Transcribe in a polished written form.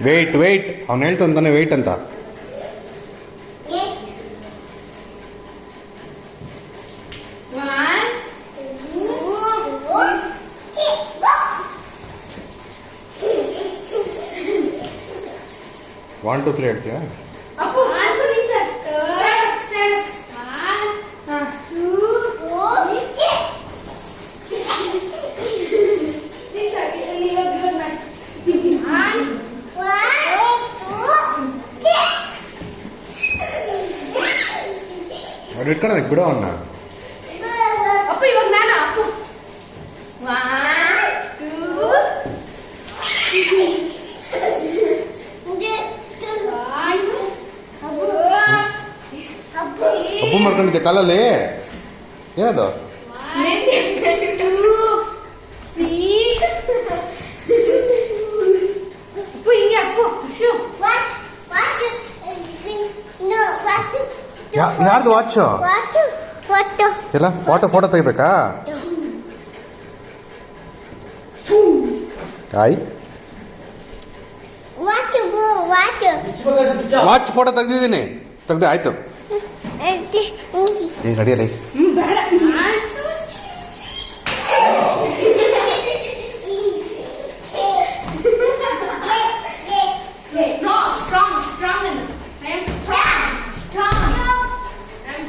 Wait wait ಅವ್ನು ಹೇಳ್ತಾನೆ wait ಅಂತ. ಒನ್ ಟು ತ್ರೀ ಹೇಳ್ತೀಯಾ? ಅವ್ರು ಇಟ್ಕೊಳಕ್ ಬಿಡೋ ಅವನ್ನ. ಅಪ್ಪ ಇವಾಗ ನಾನು ಅಪ್ಪು 1 2 ಅಪ್ಪು ಮಾಡ್ಕೊಂಡಿದ್ದೆ ಕಾಲಲ್ಲಿ ಏನದು? ಅಪ್ಪು ಹಿಂಗೆ ಅಪ್ಪು ಯಾರ್ದು ವಾಚು ಎಲ್ಲ ಫೋಟೋ ತೆಗಿಬೇಕಾ? ಆಯ್ ವಾಚ್ ಫೋಟೋ ತೆಗ್ದಿದ್ದೀನಿ. ತೆಗ್ದು ಆಯ್ತು. ಈಗ ನಡಿಯಲ್ಲ.